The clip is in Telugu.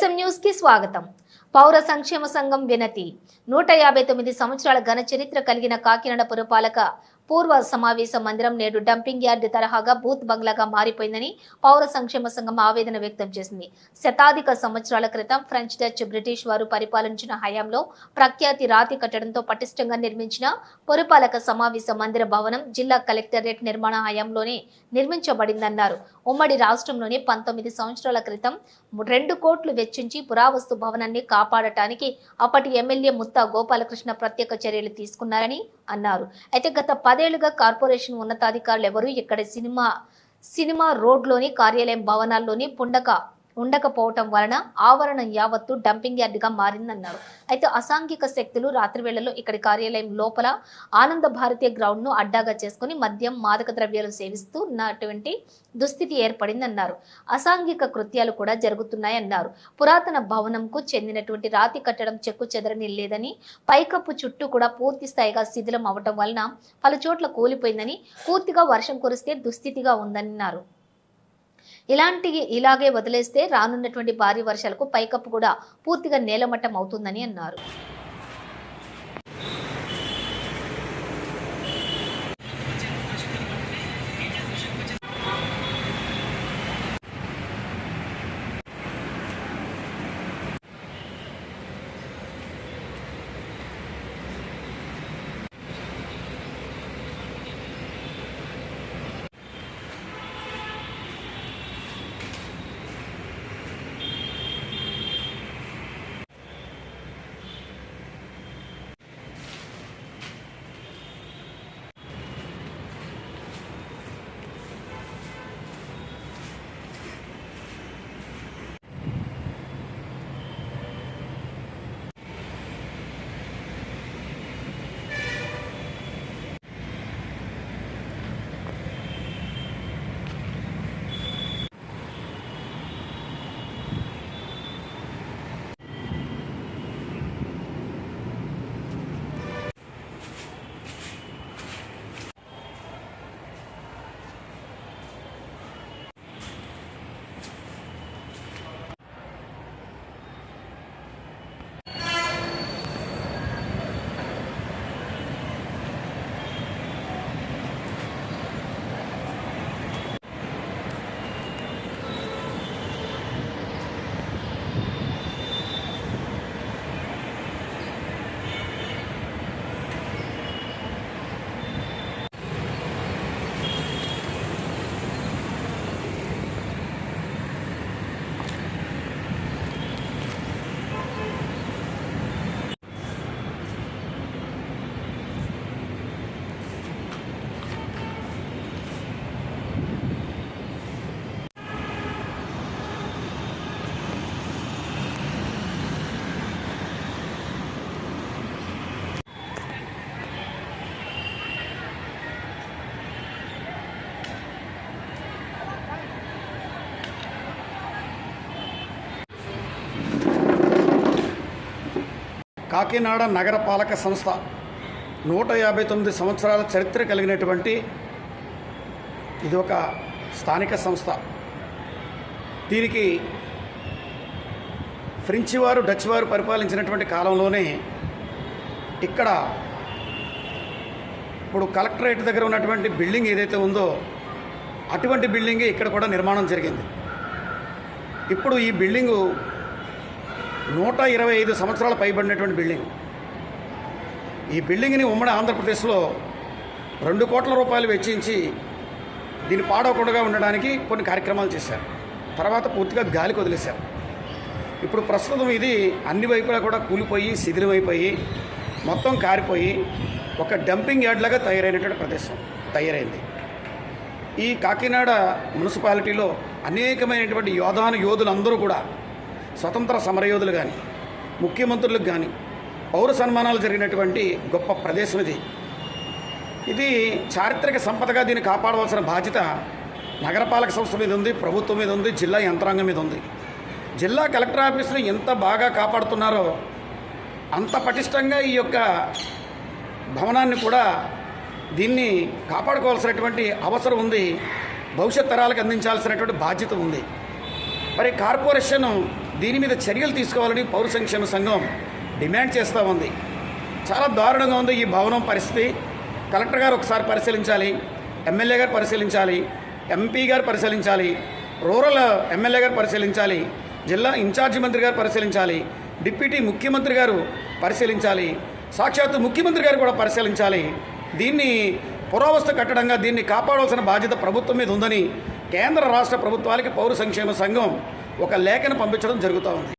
దేశం న్యూస్ కి స్వాగతం. పౌర సంక్షేమ సంఘం వినతి. 159 సంవత్సరాల ఘన చరిత్ర కలిగిన కాకినాడ పురపాలక పూర్వ సమావేశ మందిరం నేడు డంపింగ్ యార్డ్ తరహాగా బూత్ బంగ్లాగా మారిపోయిందని పౌర సంక్షేమ సంఘం ఆవేదన వ్యక్తం చేసింది. శతాధిక సంవత్సరాల క్రితం ఫ్రెంచ్, డచ్, బ్రిటిష్ వారు పరిపాలించిన హయాంలో ప్రఖ్యాతి రాతి కట్టడంతో పటిష్టంగా నిర్మించిన పురపాలక సమావేశ మందిర భవనం జిల్లా కలెక్టరేట్ నిర్మాణ హయాంలోనే నిర్మించబడిందన్నారు. ఉమ్మడి రాష్ట్రంలోనే 19 సంవత్సరాల క్రితం 2 కోట్లు వెచ్చించి పురావస్తు భవనాన్ని కాపాడటానికి అప్పటి ఎమ్మెల్యే ముత్తా గోపాలకృష్ణ ప్రత్యేక చర్యలు తీసుకున్నారని అన్నారు. అయితే గత 10 ఏళ్లుగా కార్పొరేషన్ ఉన్నతాధికారులు ఎవరూ ఇక్కడ సినిమా రోడ్లోని కార్యాలయం భవనాల్లోని ఉండకపోవటం వలన ఆవరణం యావత్తు డంపింగ్ యార్డ్గా మారిందన్నారు. అయితే అసాంఘిక శక్తులు రాత్రి వేళల్లో ఇక్కడి కార్యాలయం లోపల ఆనంద భారతీయ గ్రౌండ్ ను అడ్డాగా చేసుకుని మద్యం, మాదక ద్రవ్యాలు సేవిస్తున్నటువంటి దుస్థితి ఏర్పడిందన్నారు. అసాంఘిక కృత్యాలు కూడా జరుగుతున్నాయన్నారు. పురాతన భవనంకు చెందినటువంటి రాతి కట్టడం చెక్కు చెదరని లేదని, పైకప్పు చుట్టూ కూడా పూర్తి స్థాయిగా శిథిలం అవటం వలన పలు చోట్ల కూలిపోయిందని, పూర్తిగా వర్షం కురిస్తే దుస్థితిగా ఉందన్నారు. ఇలాగే వదిలేస్తే రానున్నటువంటి భారీ వర్షాలకు పైకప్పు కూడా పూర్తిగా నేలమట్టం అవుతుందని అన్నారు. కాకినాడ నగరపాలక సంస్థ 159 సంవత్సరాల చరిత్ర కలిగినటువంటి ఇది ఒక స్థానిక సంస్థ. దీనికి ఫ్రెంచి వారు, డచ్ వారు పరిపాలించినటువంటి కాలంలోనే ఇక్కడ ఇప్పుడు కలెక్టరేట్ దగ్గర ఉన్నటువంటి బిల్డింగ్ ఏదైతే ఉందో అటువంటి బిల్డింగే ఇక్కడ కూడా నిర్మాణం జరిగింది. ఇప్పుడు ఈ బిల్డింగు 125 సంవత్సరాలు పైబడినటువంటి బిల్డింగ్. ఈ బిల్డింగ్ని ఉమ్మడి ఆంధ్రప్రదేశ్లో 2 కోట్ల రూపాయలు వెచ్చించి దీన్ని పాడవకుండా ఉండడానికి కొన్ని కార్యక్రమాలు చేశారు. తర్వాత పూర్తిగా గాలికి వదిలేశారు. ఇప్పుడు ప్రస్తుతం ఇది అన్ని వైపులా కూడా కూలిపోయి శిథిలమైపోయి మొత్తం కారిపోయి ఒక డంపింగ్ యార్డ్ లాగా తయారైనటువంటి ప్రదేశం తయారైంది. ఈ కాకినాడ మున్సిపాలిటీలో అనేకమైనటువంటి యోధులందరూ కూడా స్వతంత్ర సమరయోధులు కానీ, ముఖ్యమంత్రులకు కానీ పౌర సన్మానాలు జరిగినటువంటి గొప్ప ప్రదేశం ఇది. ఇది చారిత్రక సంపదగా దీన్ని కాపాడవలసిన బాధ్యత నగరపాలక సంస్థ మీద ఉంది, ప్రభుత్వం మీద ఉంది, జిల్లా యంత్రాంగం మీద ఉంది. జిల్లా కలెక్టర్ ఆఫీసును ఎంత బాగా కాపాడుతున్నారో అంత పటిష్టంగా ఈ యొక్క భవనాన్ని కూడా దీన్ని కాపాడుకోవాల్సినటువంటి అవసరం ఉంది. భవిష్యత్ తరాలకు అందించాల్సినటువంటి బాధ్యత ఉంది. మరి కార్పొరేషన్ దీని మీద చర్యలు తీసుకోవాలని పౌర సంక్షేమ సంఘం డిమాండ్ చేస్తూ ఉంది. చాలా దారుణంగా ఉంది ఈ భవనం పరిస్థితి. కలెక్టర్ గారు ఒకసారి పరిశీలించాలి, ఎమ్మెల్యే గారు పరిశీలించాలి, ఎంపీ గారు పరిశీలించాలి, రూరల్ ఎమ్మెల్యే గారు పరిశీలించాలి, జిల్లా ఇన్ఛార్జి మంత్రి గారు పరిశీలించాలి, డిప్యూటీ ముఖ్యమంత్రి గారు పరిశీలించాలి, సాక్షాత్తు ముఖ్యమంత్రి గారు కూడా పరిశీలించాలి. దీన్ని పురావస్తు కట్టడంగా దీన్ని కాపాడాల్సిన బాధ్యత ప్రభుత్వం మీద ఉందని కేంద్ర రాష్ట్ర ప్రభుత్వాలకి పౌర సంక్షేమ సంఘం ఒక లేఖను పంపించడం జరుగుతూ ఉంది.